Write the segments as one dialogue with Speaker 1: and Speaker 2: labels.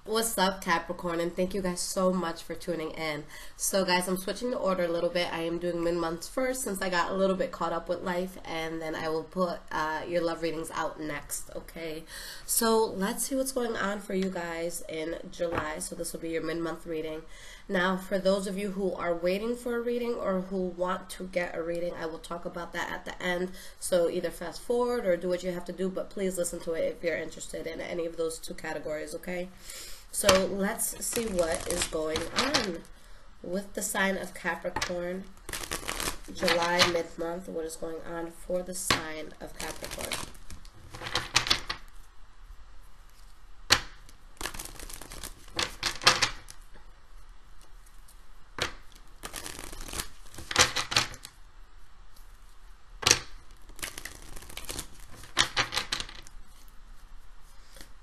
Speaker 1: What's up, Capricorn, and thank you guys so much for tuning in. So guys, I'm switching the order a little bit. I am doing mid-months first since I got a little bit caught up with life, and then I will put your love readings out next, okay? So let's see what's going on for you guys in July. So this will be your mid-month reading. Now, for those of you who are waiting for a reading or who want to get a reading, I will talk about that at the end. So either fast forward or do what you have to do, but please listen to it if you're interested in any of those two categories, okay? So let's see what is going on with the sign of Capricorn, July mid-month. What is going on for the sign of Capricorn?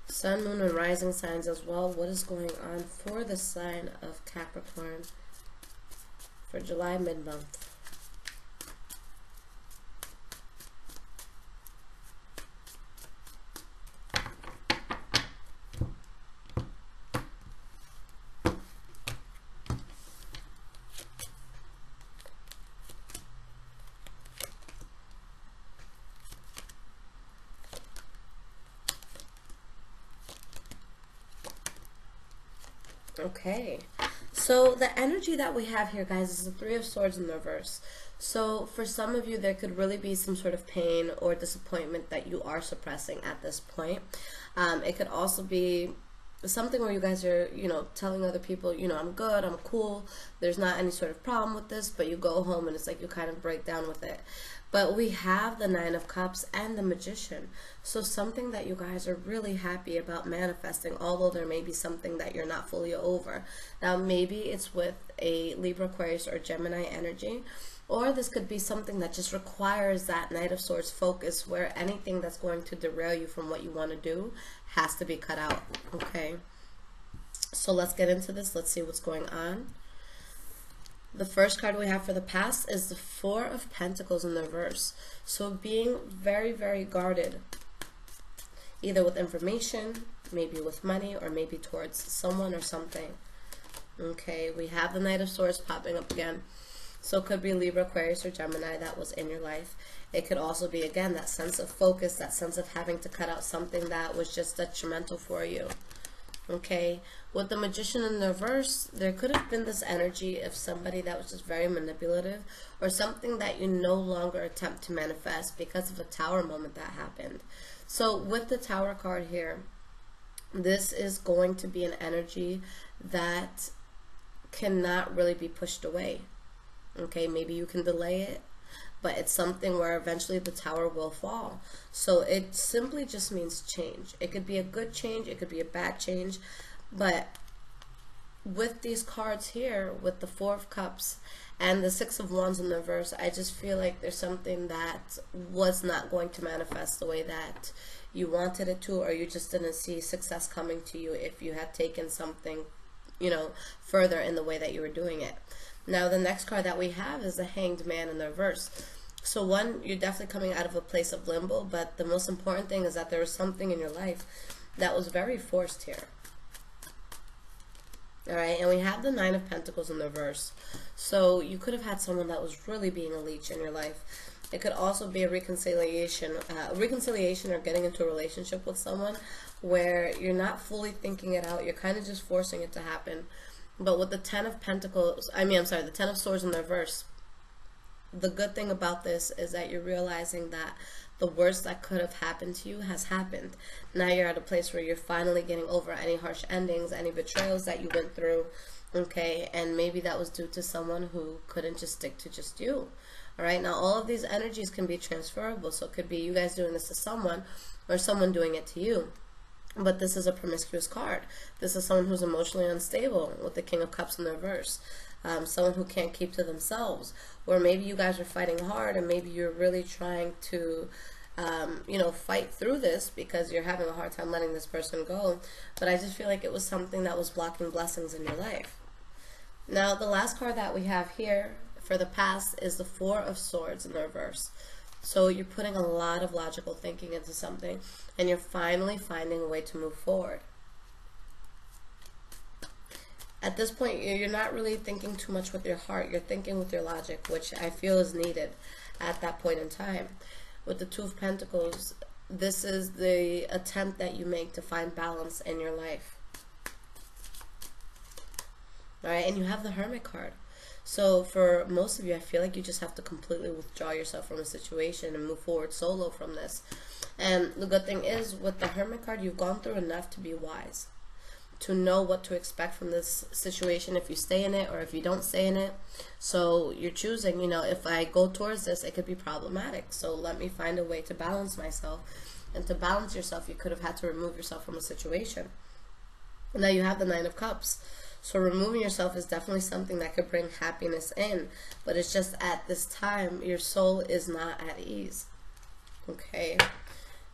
Speaker 1: Sun, Moon, and Rising signs as well. What is going on for the sign of Capricorn for July mid-month? Okay, so the energy that we have here, guys, is the Three of Swords in the reverse. So for some of you, there could really be some sort of pain or disappointment that you are suppressing at this point. It could also be something where you guys are, telling other people, I'm good, I'm cool, there's not any sort of problem with this, but you go home and it's like you kind of break down with it. But we have the Nine of Cups and the Magician. So something that you guys are really happy about manifesting, although there may be something that you're not fully over. Now, maybe it's with a Libra, Aquarius, or Gemini energy. Or this could be something that just requires that Knight of Swords focus, where anything that's going to derail you from what you want to do has to be cut out, okay? So let's get into this. Let's see what's going on. The first card we have for the past is the Four of Pentacles in the reverse. So being very, very guarded, either with information, maybe with money, or maybe towards someone or something. Okay, we have the Knight of Swords popping up again. So it could be Libra, Aquarius, or Gemini that was in your life. It could also be, again, that sense of focus, that sense of having to cut out something that was just detrimental for you. Okay, with the Magician in the reverse, there could have been this energy of somebody that was just very manipulative, or something that you no longer attempt to manifest because of a Tower moment that happened. So with the Tower card here, this is going to be an energy that cannot really be pushed away. Okay, maybe you can delay it, but it's something where eventually the Tower will fall. So it simply just means change. It could be a good change, it could be a bad change, but with these cards here, with the Four of Cups and the Six of Wands in the reverse, I just feel like there's something that was not going to manifest the way that you wanted it to, or you just didn't see success coming to you if you had taken something, further in the way that you were doing it. Now, the next card that we have is the Hanged Man in the reverse. So one, you're definitely coming out of a place of limbo, but the most important thing is that there was something in your life that was very forced here. Alright, and we have the Nine of Pentacles in the reverse. So you could have had someone that was really being a leech in your life. It could also be a reconciliation or getting into a relationship with someone where you're not fully thinking it out. You're kind of just forcing it to happen. But with the Ten of Pentacles, the Ten of Swords in the reverse, the good thing about this is that you're realizing that the worst that could have happened to you has happened. Now you're at a place where you're finally getting over any harsh endings, any betrayals that you went through, okay? And maybe that was due to someone who couldn't just stick to just you. All right, now all of these energies can be transferable. So it could be you guys doing this to someone, or someone doing it to you. But this is a promiscuous card. This is someone who's emotionally unstable with the King of Cups in the reverse. Someone who can't keep to themselves. Or maybe you guys are fighting hard, and maybe you're really trying to, fight through this because you're having a hard time letting this person go. But I just feel like it was something that was blocking blessings in your life. Now, the last card that we have here for the past is the Four of Swords in the reverse. So you're putting a lot of logical thinking into something, and you're finally finding a way to move forward. At this point, you're not really thinking too much with your heart. You're thinking with your logic, which I feel is needed at that point in time. With the Two of Pentacles, this is the attempt that you make to find balance in your life. All right, and you have the Hermit card. So for most of you, I feel like you just have to completely withdraw yourself from a situation and move forward solo from this. And the good thing is, with the Hermit card, you've gone through enough to be wise, to know what to expect from this situation if you stay in it or if you don't stay in it. So you're choosing, you know, if I go towards this, it could be problematic. So let me find a way to balance myself. And to balance yourself, you could have had to remove yourself from a situation. Now you have the Nine of Cups. So removing yourself is definitely something that could bring happiness in. But it's just at this time, your soul is not at ease. Okay.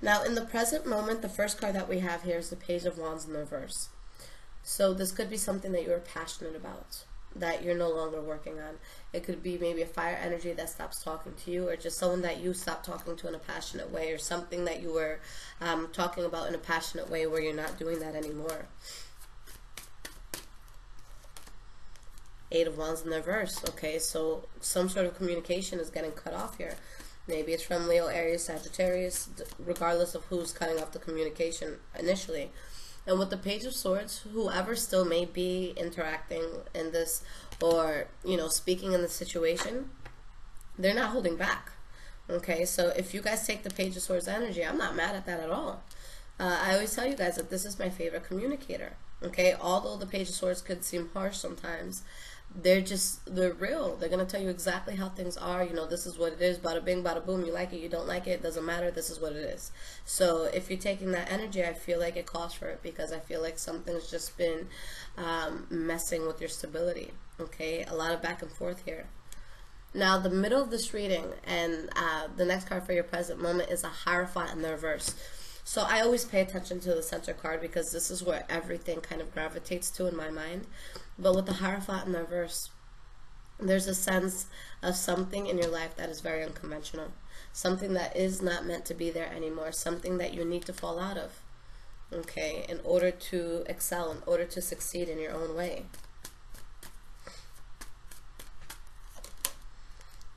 Speaker 1: Now in the present moment, the first card that we have here is the Page of Wands in the reverse. So this could be something that you're passionate about, that you're no longer working on. It could be maybe a fire energy that stops talking to you, or just someone that you stopped talking to in a passionate way, or something that you were talking about in a passionate way where you're not doing that anymore. Eight of Wands in the reverse. Okay, so some sort of communication is getting cut off here. Maybe it's from Leo, Aries, Sagittarius, regardless of who's cutting off the communication initially. And with the Page of Swords, whoever still may be interacting in this, or, you know, speaking in the situation, they're not holding back. Okay, so if you guys take the Page of Swords energy, I'm not mad at that at all. I always tell you guys that this is my favorite communicator. Okay, although the Page of Swords could seem harsh sometimes, they're real. They're going to tell you exactly how things are. You know, this is what it is. Bada bing, bada boom. You like it, you don't like it. It doesn't matter. This is what it is. So if you're taking that energy, I feel like it calls for it, because I feel like something's just been messing with your stability. Okay, a lot of back and forth here. Now, the middle of this reading and the next card for your present moment is a Hierophant in the reverse. So I always pay attention to the center card, because this is where everything kind of gravitates to in my mind. But with the Hierophant in the reverse, there's a sense of something in your life that is very unconventional. Something that is not meant to be there anymore. Something that you need to fall out of. Okay, in order to excel, in order to succeed in your own way.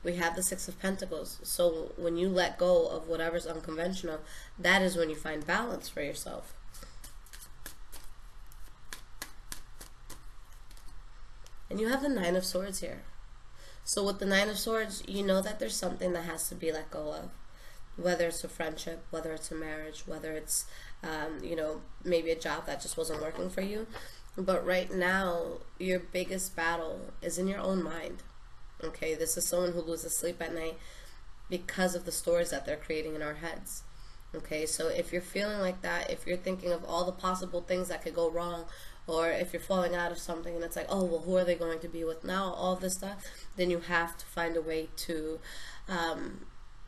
Speaker 1: We have the Six of Pentacles. So when you let go of whatever's unconventional, that is when you find balance for yourself. And you have the Nine of Swords here. So with the Nine of Swords, you know that there's something that has to be let go of. Whether it's a friendship, whether it's a marriage, whether it's, you know, maybe a job that just wasn't working for you. But right now, your biggest battle is in your own mind. Okay, this is someone who loses sleep at night because of the stories that they're creating in our heads. Okay, so if you're feeling like that, if you're thinking of all the possible things that could go wrong, or if you're falling out of something and it's like, oh, well, who are they going to be with now, all this stuff, then you have to find a way to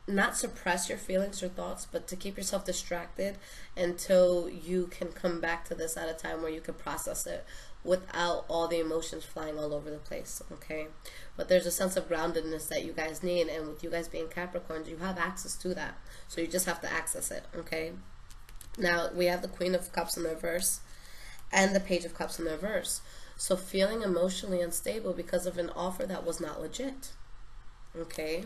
Speaker 1: not suppress your feelings or thoughts, but to keep yourself distracted until you can come back to this at a time where you can process it without all the emotions flying all over the place. Okay, but there's a sense of groundedness that you guys need, and with you guys being Capricorns, you have access to that, so you just have to access it. Okay, now we have the Queen of Cups in the reverse and the Page of Cups in the reverse. So feeling emotionally unstable because of an offer that was not legit. Okay,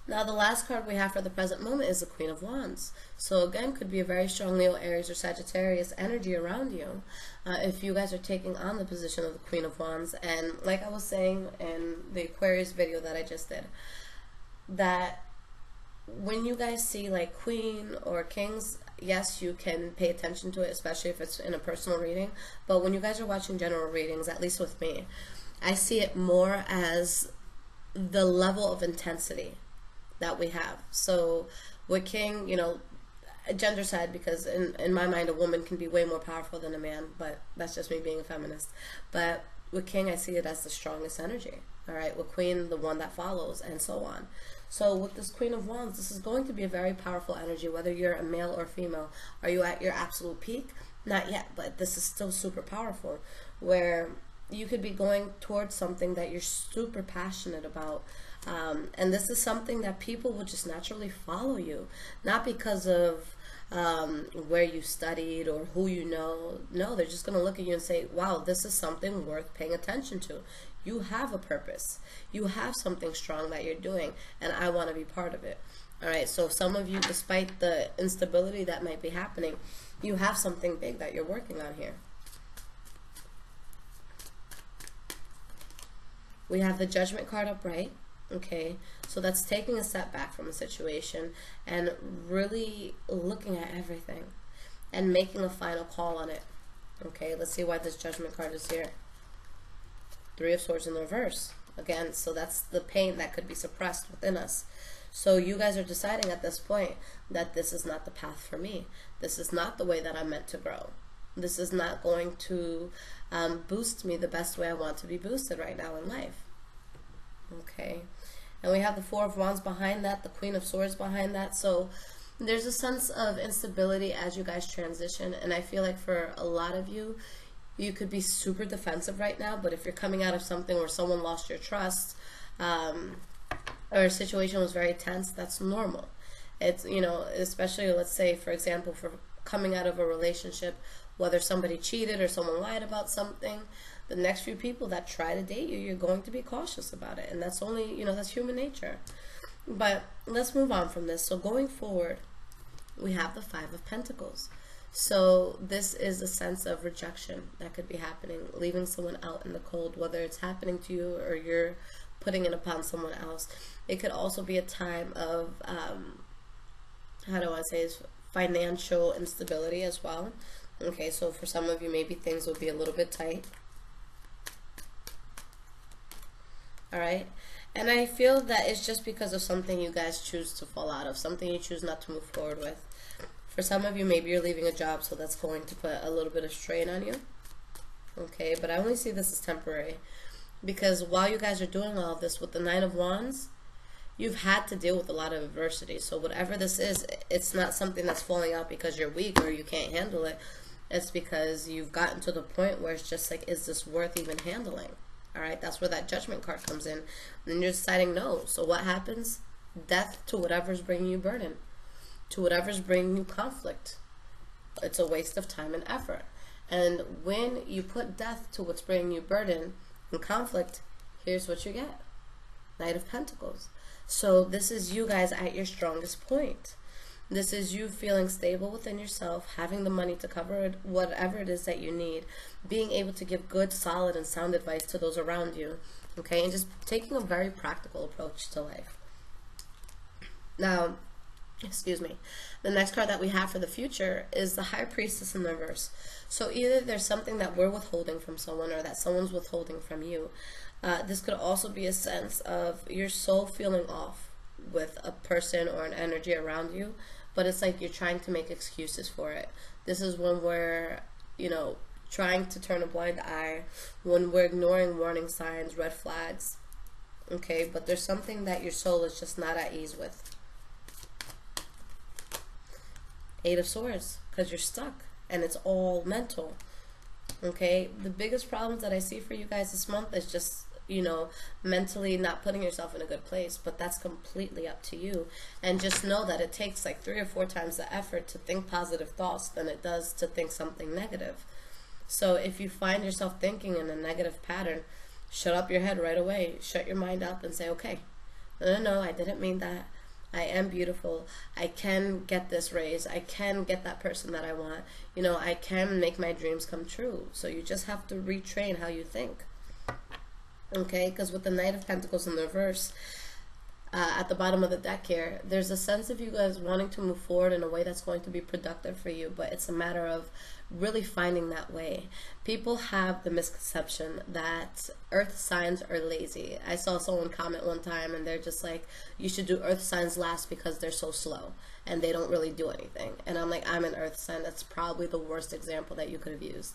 Speaker 1: now the last card we have for the present moment is the Queen of Wands. So again, could be a very strong Leo, Aries, or Sagittarius energy around you if you guys are taking on the position of the Queen of Wands. And like I was saying in the Aquarius video that I just did, that when you guys see like Queen or Kings, yes, you can pay attention to it, especially if it's in a personal reading. But when you guys are watching general readings, at least with me, I see it more as the level of intensity that we have. So with King, you know, gender side, because in my mind a woman can be way more powerful than a man, but that's just me being a feminist. But with King, I see it as the strongest energy. All right, with Queen, the one that follows, and so on. So with this Queen of Wands, this is going to be a very powerful energy, whether you're a male or female. Are you at your absolute peak? Not yet, but this is still super powerful, where you could be going towards something that you're super passionate about. And this is something that people will just naturally follow you, not because of where you studied or who you know. No, they're just going to look at you and say, wow, this is something worth paying attention to. You have a purpose. You have something strong that you're doing, and I want to be part of it. All right, so some of you, despite the instability that might be happening, you have something big that you're working on here. We have the Judgment card upright. Okay, so that's taking a step back from a situation and really looking at everything and making a final call on it. Okay, let's see why this Judgment card is here. Three of Swords in the reverse. Again, so that's the pain that could be suppressed within us. So you guys are deciding at this point that this is not the path for me. This is not the way that I'm meant to grow. This is not going to boost me the best way I want to be boosted right now in life. Okay, and we have the Four of Wands behind that, the Queen of Swords behind that. So there's a sense of instability as you guys transition, and I feel like for a lot of you, you could be super defensive right now, but if you're coming out of something where someone lost your trust, or a situation was very tense, that's normal. It's, you know, especially, let's say, for example, for coming out of a relationship, whether somebody cheated or someone lied about something, the next few people that try to date you, you're going to be cautious about it. And that's only, you know, that's human nature. But let's move on from this. So going forward, we have the Five of Pentacles. So this is a sense of rejection that could be happening, leaving someone out in the cold, whether it's happening to you or you're putting it upon someone else. It could also be a time of, how do I say this, financial instability as well. Okay, so for some of you, maybe things will be a little bit tight. All right, and I feel that it's just because of something you guys choose to fall out of, something you choose not to move forward with. For some of you, maybe you're leaving a job, so that's going to put a little bit of strain on you. Okay, but I only see this as temporary, because while you guys are doing all of this with the Nine of Wands, you've had to deal with a lot of adversity. So whatever this is, it's not something that's falling out because you're weak or you can't handle it. It's because you've gotten to the point where it's just like, is this worth even handling? All right, that's where that Judgment card comes in. And you're deciding no. So what happens? Death to whatever's bringing you burden, to whatever's bringing you conflict. It's a waste of time and effort. And when you put death to what's bringing you burden and conflict, here's what you get. Knight of Pentacles. So this is you guys at your strongest point. This is you feeling stable within yourself, having the money to cover whatever it is that you need, being able to give good, solid, and sound advice to those around you, okay, and just taking a very practical approach to life. Now, excuse me, the next card that we have for the future is the High Priestess in the reverse. So either there's something that we're withholding from someone or that someone's withholding from you. This could also be a sense of your soul feeling off with a person or an energy around you, but it's like you're trying to make excuses for it. This is when we're, you know, trying to turn a blind eye, when we're ignoring warning signs, red flags, okay, but there's something that your soul is just not at ease with. Eight of Swords, because you're stuck, and it's all mental, okay? The biggest problems that I see for you guys this month is just, you know, mentally not putting yourself in a good place, but that's completely up to you. And just know that it takes like 3 or 4 times the effort to think positive thoughts than it does to think something negative. So if you find yourself thinking in a negative pattern, shut up your head right away. Shut your mind up and say, okay, no, I didn't mean that. I am beautiful. I can get this raise. I can get that person that I want. You know, I can make my dreams come true. So you just have to retrain how you think. Okay, because with the Knight of Pentacles in the reverse, at the bottom of the deck here, there's a sense of you guys wanting to move forward in a way that's going to be productive for you, but it's a matter of really finding that way. People have the misconception that earth signs are lazy. I saw someone comment one time and they're just like, you should do earth signs last because they're so slow and they don't really do anything. And I'm like, I'm an earth sign. That's probably the worst example that you could have used.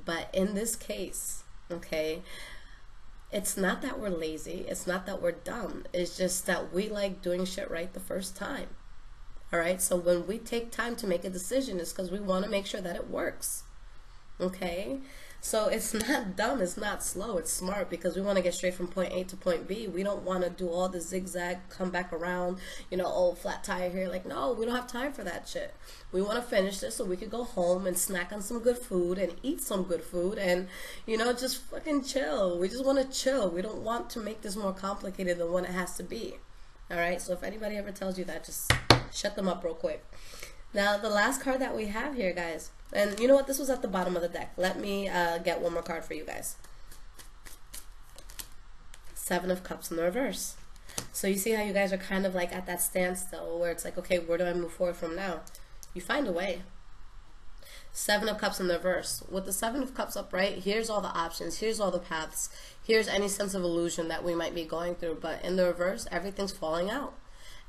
Speaker 1: But in this case, okay, it's not that we're lazy. It's not that we're dumb. It's just that we like doing shit right the first time. All right? So when we take time to make a decision, it's because we want to make sure that it works. Okay? So it's not dumb, it's not slow, it's smart, because we want to get straight from point A to point B. We don't want to do all the zigzag, come back around, you know, oh, flat tire here. Like, no, we don't have time for that shit. We want to finish this so we could go home and snack on some good food and eat some good food and, you know, just fucking chill. We just want to chill. We don't want to make this more complicated than what it has to be. All right, so if anybody ever tells you that, just shut them up real quick. Now, the last card that we have here, guys, and you know what? This was at the bottom of the deck. Let me get one more card for you guys. Seven of Cups in the reverse. So you see how you guys are kind of like at that standstill where it's like, okay, where do I move forward from now? You find a way. Seven of Cups in the reverse. With the Seven of Cups upright, here's all the options. Here's all the paths. Here's any sense of illusion that we might be going through. But in the reverse, everything's falling out.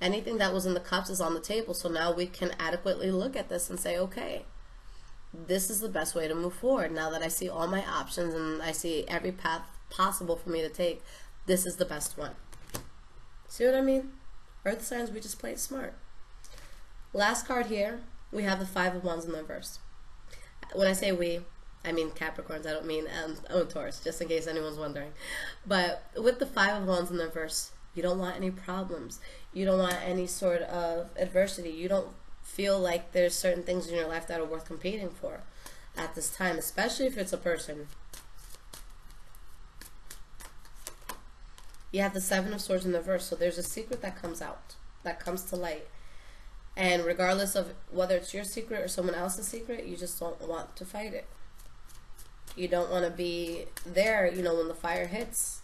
Speaker 1: Anything that was in the cups is on the table, so now we can adequately look at this and say, okay, this is the best way to move forward. Now that I see all my options and I see every path possible for me to take, this is the best one. See what I mean? Earth signs, we just play it smart. Last card here, we have the Five of Wands in the reverse. When I say we, I mean Capricorns. I don't mean Taurus, just in case anyone's wondering. But with the Five of Wands in the reverse, you don't want any problems. You don't want any sort of adversity. You don't feel like there's certain things in your life that are worth competing for at this time, especially if it's a person. You have the Seven of Swords in the reverse, so there's a secret that comes out, that comes to light. And regardless of whether it's your secret or someone else's secret, you just don't want to fight it. You don't want to be there, you know, when the fire hits.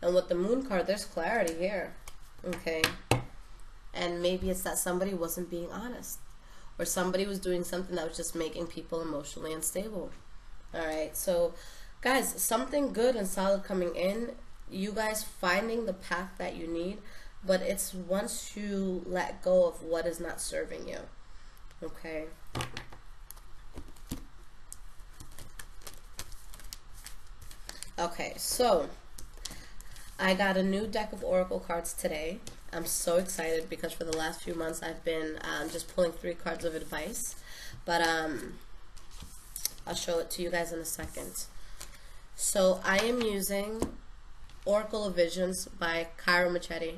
Speaker 1: And with the Moon card, there's clarity here. Okay. And maybe it's that somebody wasn't being honest, or somebody was doing something that was just making people emotionally unstable. All right. So, guys, something good and solid coming in. You guys finding the path that you need, but it's once you let go of what is not serving you. Okay. Okay, so I got a new deck of Oracle cards today. I'm so excited because for the last few months I've been just pulling 3 cards of advice. But I'll show it to you guys in a second. So I am using Oracle of Visions by Cairo Machete.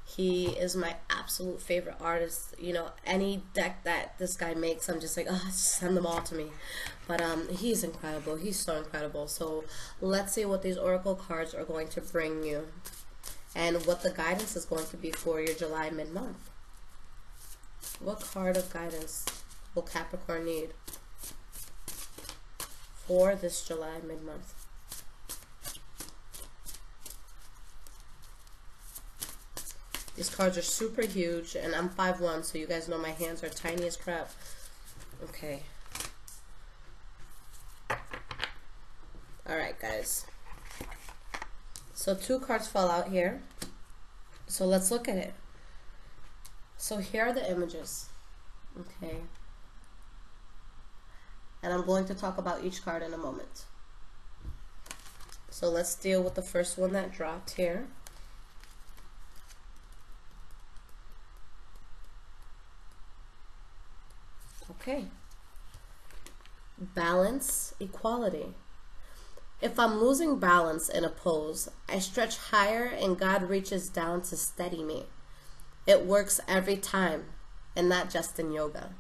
Speaker 1: He is my absolute favorite artist. You know, any deck that this guy makes, I'm just like, oh, send them all to me. But he's incredible. He's so incredible. So let's see what these Oracle cards are going to bring you and what the guidance is going to be for your July mid-month. What card of guidance will Capricorn need for this July mid-month? These cards are super huge, and I'm 5'1", so you guys know my hands are tiny as crap. Okay. Alright, guys. So 2 cards fall out here. So let's look at it. So here are the images. Okay. And I'm going to talk about each card in a moment. So let's deal with the first one that dropped here. Okay. Balance, equality. If I'm losing balance in a pose, I stretch higher and God reaches down to steady me. It works every time, and not just in yoga.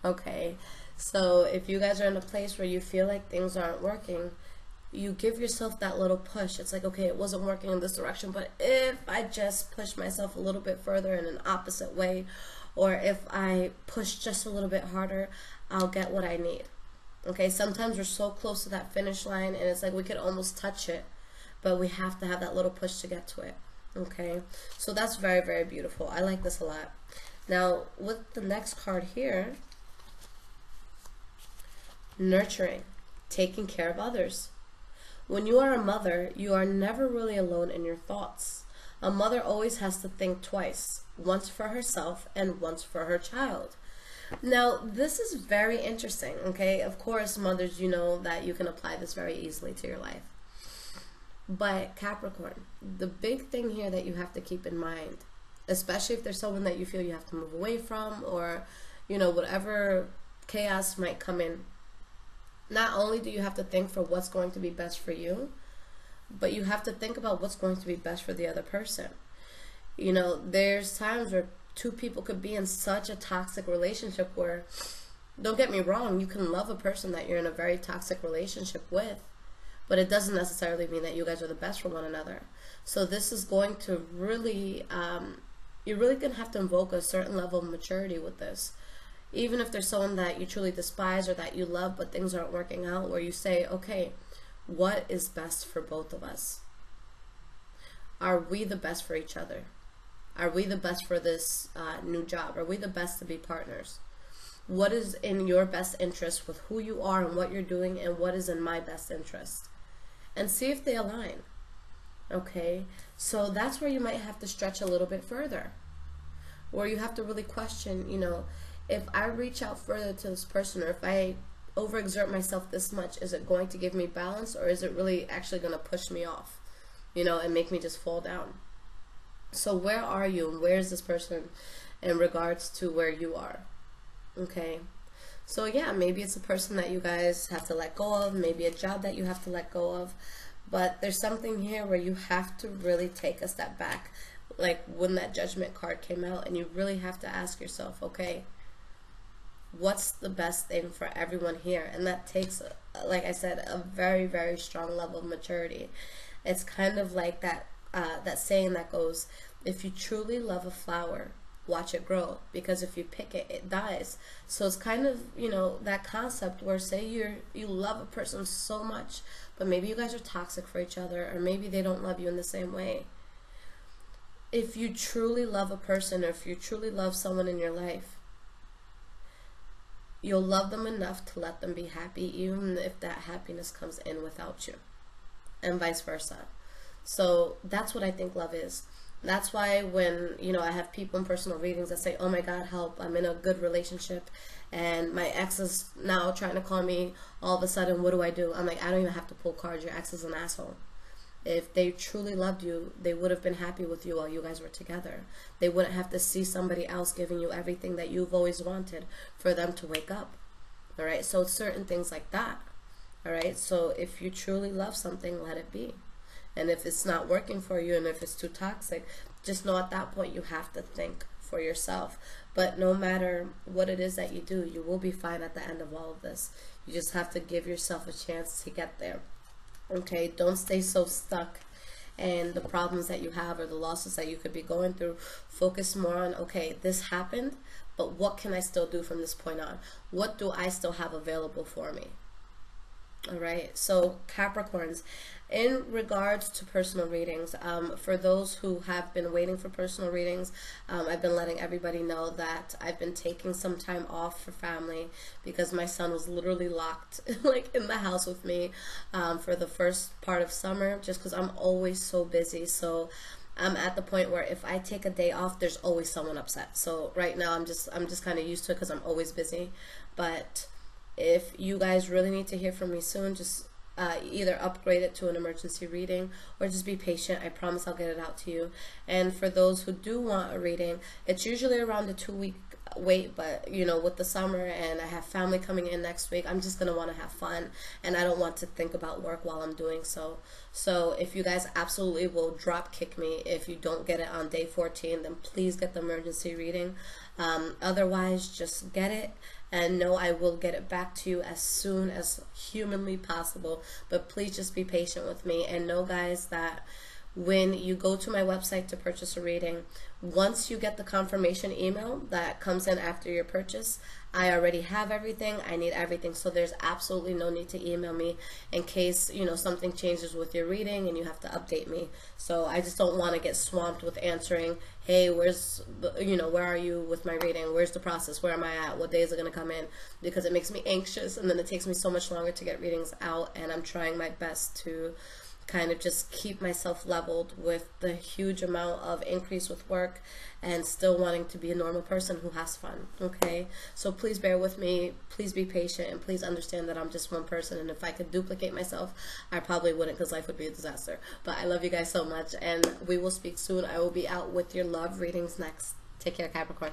Speaker 1: Okay, so if you guys are in a place where you feel like things aren't working, you give yourself that little push. It's like, okay, it wasn't working in this direction, but if I just push myself a little bit further in an opposite way, or if I push just a little bit harder, I'll get what I need. Okay, sometimes we're so close to that finish line and it's like we could almost touch it, but we have to have that little push to get to it. Okay, so that's very, very beautiful. I like this a lot. Now, with the next card here, nurturing, taking care of others. When you are a mother, you are never really alone in your thoughts. A mother always has to think twice, once for herself and once for her child. Now, this is very interesting, okay? Of course, mothers, you know that you can apply this very easily to your life. But Capricorn, the big thing here that you have to keep in mind, especially if there's someone that you feel you have to move away from, or, you know, whatever chaos might come in, not only do you have to think for what's going to be best for you, but you have to think about what's going to be best for the other person. You know, there's times where two people could be in such a toxic relationship where, don't get me wrong, you can love a person that you're in a very toxic relationship with, but it doesn't necessarily mean that you guys are the best for one another. So this is going to really, you're really going to have to invoke a certain level of maturity with this. Even if there's someone that you truly despise or that you love, but things aren't working out, where you say, okay, what is best for both of us? Are we the best for each other? Are we the best for this new job? Are we the best to be partners? What is in your best interest with who you are and what you're doing, and what is in my best interest? And see if they align. Okay, so that's where you might have to stretch a little bit further, where you have to really question, you know, if I reach out further to this person, or if I overexert myself this much, is it going to give me balance, or is it really actually going to push me off, you know, and make me just fall down? So where are you, and where is this person in regards to where you are? Okay, so yeah, maybe it's a person that you guys have to let go of, maybe a job that you have to let go of, but there's something here where you have to really take a step back, like when that Judgment card came out, and you really have to ask yourself, okay, what's the best thing for everyone here? And that takes, like I said, a very, very strong level of maturity. It's kind of like that that saying that goes, if you truly love a flower, watch it grow, because if you pick it, it dies. So it's kind of, you know, that concept where, say you love a person so much, but maybe you guys are toxic for each other, or maybe they don't love you in the same way. If you truly love a person, or if you truly love someone in your life, you'll love them enough to let them be happy, even if that happiness comes in without you, and vice versa. So that's what I think love is. That's why when, you know, I have people in personal readings that say, oh my God, help, I'm in a good relationship and my ex is now trying to call me all of a sudden, what do I do? I'm like, I don't even have to pull cards. Your ex is an asshole. If they truly loved you, they would have been happy with you while you guys were together. They wouldn't have to see somebody else giving you everything that you've always wanted for them to wake up. All right, so it's certain things like that. All right, so if you truly love something, let it be. And if it's not working for you, and if it's too toxic, just know at that point you have to think for yourself. But no matter what it is that you do, you will be fine at the end of all of this. You just have to give yourself a chance to get there. Okay, don't stay so stuck in the problems that you have or the losses that you could be going through. Focus more on, okay, this happened, but what can I still do from this point on? What do I still have available for me? All right, so Capricorns, in regards to personal readings, for those who have been waiting for personal readings, I've been letting everybody know that I've been taking some time off for family because my son was literally locked like in the house with me for the first part of summer, just because I'm always so busy. So I'm at the point where if I take a day off, there's always someone upset. So right now I'm just kind of used to it because I'm always busy. But if you guys really need to hear from me soon, just either upgrade it to an emergency reading or just be patient. I promise I'll get it out to you. And for those who do want a reading, it's usually around a 2-week wait, but you know, with the summer and I have family coming in next week, I'm just gonna want to have fun and I don't want to think about work while I'm doing so. So if you guys absolutely will drop kick me if you don't get it on day 14, then please get the emergency reading. Otherwise, just get it and know I will get it back to you as soon as humanly possible. But please just be patient with me, and know, guys, that when you go to my website to purchase a reading, once you get the confirmation email that comes in after your purchase, I already have everything. I need everything. So there's absolutely no need to email me in case, you know, something changes with your reading and you have to update me. So I just don't want to get swamped with answering, hey, where's the, you know, where are you with my reading? Where's the process? Where am I at? What day is it going to come in? Because it makes me anxious, and then it takes me so much longer to get readings out, and I'm trying my best to kind of just keep myself leveled with the huge amount of increase with work and still wanting to be a normal person who has fun. Okay, so please bear with me, please be patient, and please understand that I'm just one person, and if I could duplicate myself, I probably wouldn't, because life would be a disaster. But I love you guys so much, and we will speak soon. I will be out with your love readings next. Take care, Capricorn.